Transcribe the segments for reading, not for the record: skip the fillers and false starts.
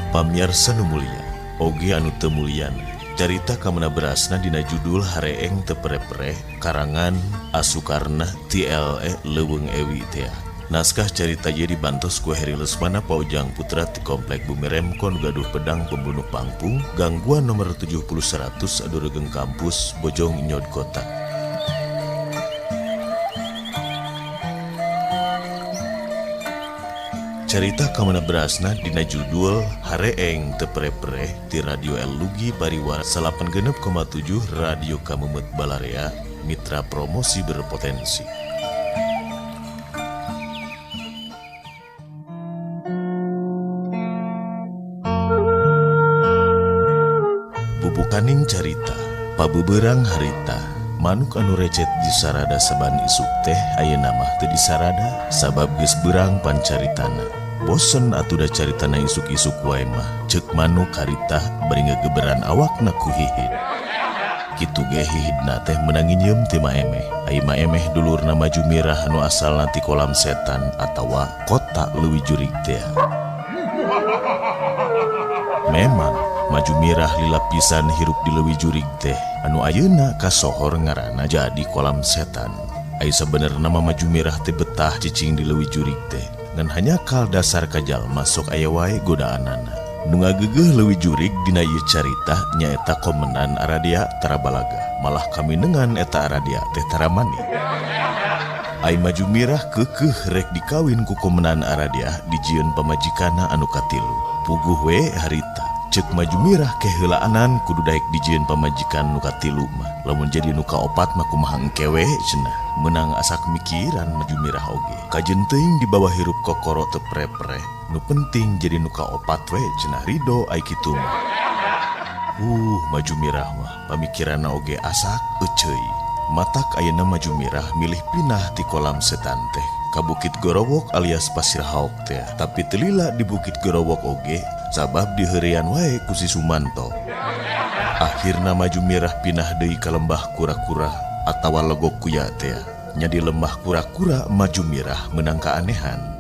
Pamiarsa nu mulia, oge anu teu mulyana. Carita kamana berasna dina judul Hareeng Teu Pere-Pere karangan Asukarna TLE Leuweung Ewi Tea. Naskah carita ieu dibantos ku Heri Lesmana Paujang Putra ti Komplek Bumirem Kon Gaduh Pedang Pembunuh Pangpung, gangguan nomor 70-100 Aduregeung Kampus Bojong Nyod Kota. Carita kamana berasna dina judul Hareeng Teu Pere-Pere ti Radio El Lugi Bariwara 86,7 Radio Kamumet Balarea, mitra promosi berpotensi. Bubukaning carita, pabubeurang harita, manuk anu recet disarada saban isuk teh ayeuna mah teu disarada sabab geus beurang pancaritana. Bosen atuh da caritana isuk-isuk wae mah, ceuk manuk harita bari ngageberan awakna ku hihid. Kitu ge hihidna teh meunang nyieum ti maemeh. Ai maemeh dulurna Maju Mirah anu asalna ti kolam setan atawa kota leuwih jurig teh. Memang Maju Mirah lila pisan hirup di leuwih jurig teh anu ayeuna kasohor ngaranna jadi kolam setan. Ai sabenerna Maju Mirah teh betah cicing di leuwih jurig teh ngan hanya kal dasar kajal masuk aya wae godaanana. Nu ngageugeuh leuwih jurig dina ieu carita nyaeta komenan Aradia Tarabalaga, malah kaminengan eta Aradia teh Taramani. Ai Maju Mirah keukeuh rek dikawin ku komenan Aradia dijieun pamajikanna anu katilu. Puguh we harita ceuk Maju Mirah keheulaan kudu daek dijieun pamajikan nu katilu mah. Lamun jadi nu kaopat mah kumaha engke we cenah. Menang asak mikiran Maju Mirah oge. Kajen teuing di bawah hirup kokoro teu pere-pere. Nu penting jadi nu kaopat we cenah ridho ai kitu mah. Maju Mirah mah pamikiranna oge asak euceuy. Matak ayeuna Maju Mirah milih pinah ti kolam setan teh ka Bukit Gorowok alias Pasir Hauk teh. Tapi teu lila di Bukit Gorowok oge sabab diheurian wae ku si Sumanto. Akhirna Maju Mirah pinah deui ka Lembah Kura-Kura atawa Legok Kuya teh. Nya di Lembah Kura-Kura Maju Mirah meunang kaanehan.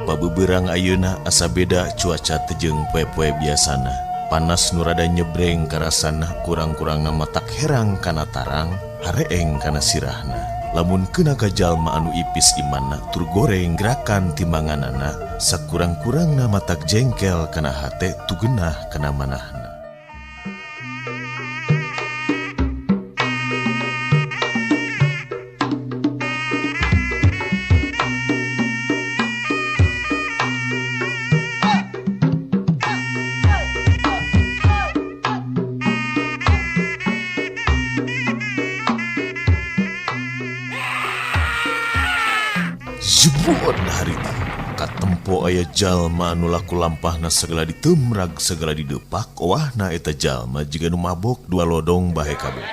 Pabubeurang ayeuna asa beda cuaca teu jeung poe-poe biasana. Panas nu rada nyebreng karasana kurang-kurangna matak herang kana tarang, hareeng kana sirahna. Lamun keuna ka jalma anu ipis imanna tur goreng gerakan timbanganana, sakurang-kurangna matak jengkel kana hate tugeunah kana manahna. Jebon harita katempo aya jalma anu laku lampahna segala ditemrag segala didepak, wahna eta jalma jiga nu mabok dua lodong bahe kabeh.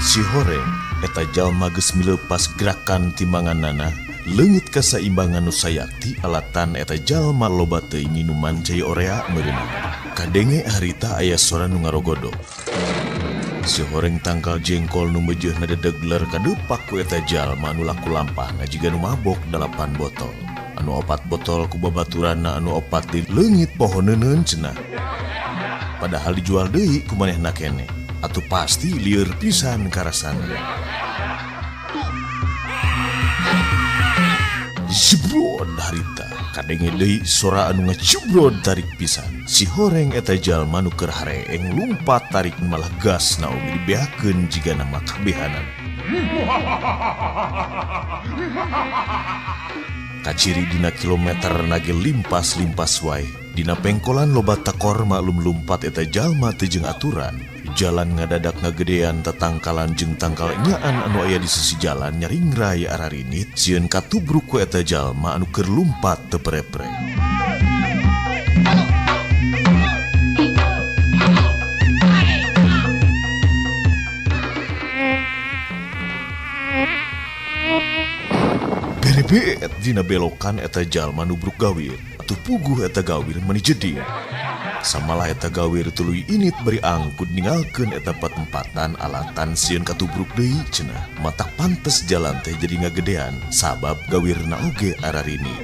Si Horeng eta jalma geus milepas gerakan timbanganana, leungit ka saimbangan nu sayakti alatan eta jalma loba teuing minuman cai orea meureunna. Kadenge harita aya sora nu ngarogodok. Si Horeng tangkal jengkol nu meujeunna dedegler kadepak ku eta jalma anu laku lampahna jiga nu mabok 8 botol. Anu 4 botol ku babaturanna anu 4 di leungit pohoneuneun cenah. Padahal dijual deui ku manehna keneh. Atuh pasti lieur pisan karasana. Jebrod harita kadenge deui sora anu ngacubrod tarik pisan. Si Horeng eta jalma nu keur hareeng lumpat tarik malah gas naomi dibeakeun jigana makabehanan. Kaciri dina kilometer nage limpas-limpas wae. Dina pengkolan loba takor maklum lumpat eta jalma teu jeung aturan. Jalan ngadadak ngagedean tatangkalan jeung tangkal nyaan anu aya di sisi jalan nyaringrai ararinit sieun katubruk ku eta jalma anu keur lumpat teu prepre. Berebet dina belokan eta jalma nubruk gawir atuh puguh eta gawir meni jeding. Samalah eta gawir tuluy init beri angkut ninggalkeun eta patempatan alatan sieun katubruk deui cenah. Matak pantes jalan teh jadi ngagedean sabab gawirna oge ararini.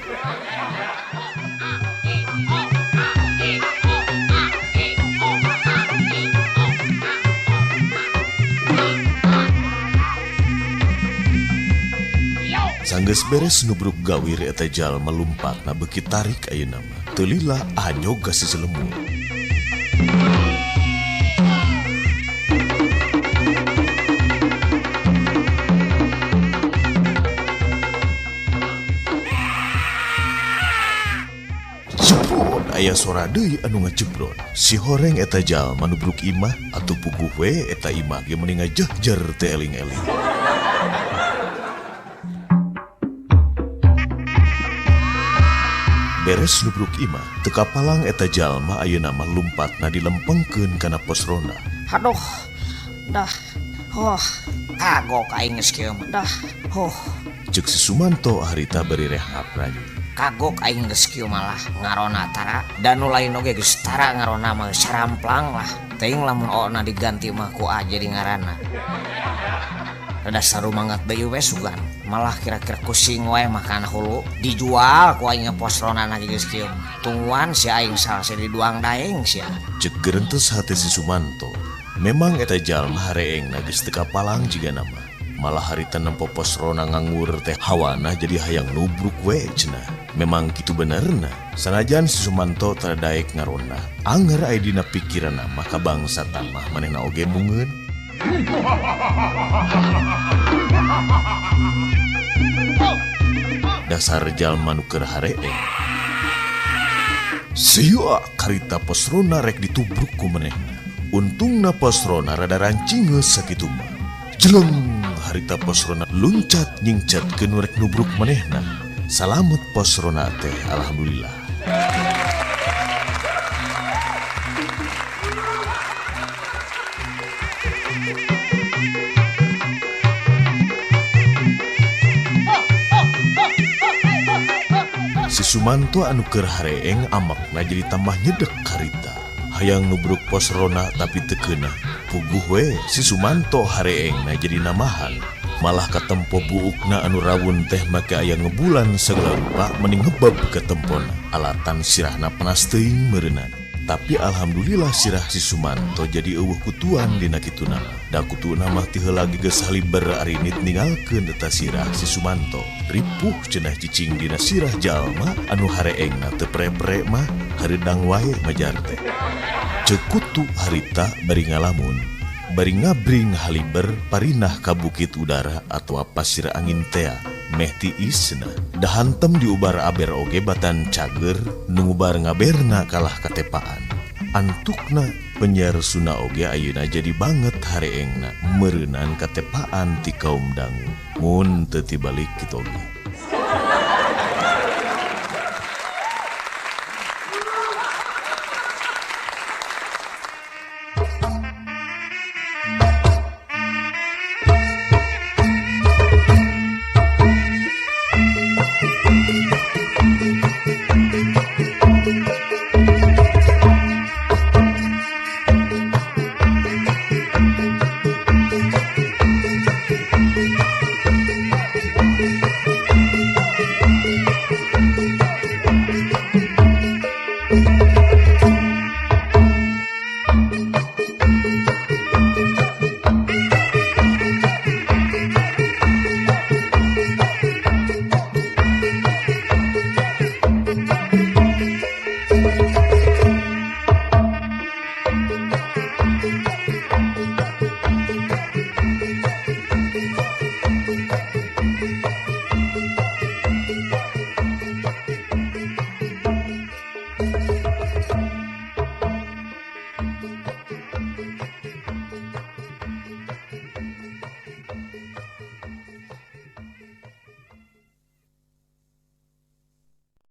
Sanggeus beres nubruk gawir eta jalma lumpatna beuki tarik ayeuna mah teu lila anyog ka siselemut. Jebrot aya sora deui anu ngajebrot. Si horeng eta jalma nubruk imah atuh puguh we eta imah ge mending ngajehjer teu eling-eling. Beres nubruk imah, teu kapalang eta jalma ayeuna mah lumpatna dilempengkeun kana posrona. Aduh, dah, kagok aing geus kieu mah, dah, Ceuk si Sumanto harita beri rehab rayu. Kagok aing geus kieu malah ngarona tara, dan nu lain oge geus tara ngarona mah saramplang lah. Teuing lamun ona diganti mah ku aja di ngaranna. Rada sarumangat deui we sugan. Malah kira-kira kusing wae makan hulu dijual ku aing posrona lagi geus kieu. Tungguan si aing salse di duang daeng sia. Ceuk geurentes hati si Sumanto. Memang eta jalma hareengna geus teu kapalang jiga nama. Malah harita nempo posrona nganggur teh hawana jadi hayang nubruk we cenah. Memang kitu benerna. Sanajan si Sumanto tara daek ngarona. Anger aya dina pikiranna mah ka bangsa tamah manehna oge bungeun. Dasar jalma nu keur hareeng. Sia karita posrona rek ditubruk ku manehna. Untungna posrona rada rancingeus sakitu mah. Jeleng harita posrona luncat nyingcatkeun rek nubruk manehna. Salamet posrona teh alhamdulillah. Si Sumanto anu keur hareeng amakna jadi tambah nyedek karita. Hayang nubruk posrona tapi teu keunah. Puguh we si Sumanto hareengna jadi namahan. Malah katempo buukna anu rawun teh make aya ngebulan segala rupa mending ngebab ke tempona. Alatan sirahna panas teuing meureunana. Tapi alhamdulillah sirah si Sumanto jadi eueuh kutuan dina kituna. Da kutuna mah ti heula geus haliber arinit ninggalkeun eta sirah si Sumanto. Ripuh cenah cicing dina sirah jalma anu hareengna teu pre-pre mah hareudang wae majar teh. Ceuk kutu harita bari ngalamun, bari ngabring haliber parinah ka bukit udara atawa pasir angin tea. Meh tiisna da hantem diubar aber oge batan cager nu ngubar ngaberna kalah katepaan. Antukna penyiar Sunda oge ayeuna jadi banget hareengna meureunan katepaan ti kaum dangu. Mun teu tibalik kitu oge.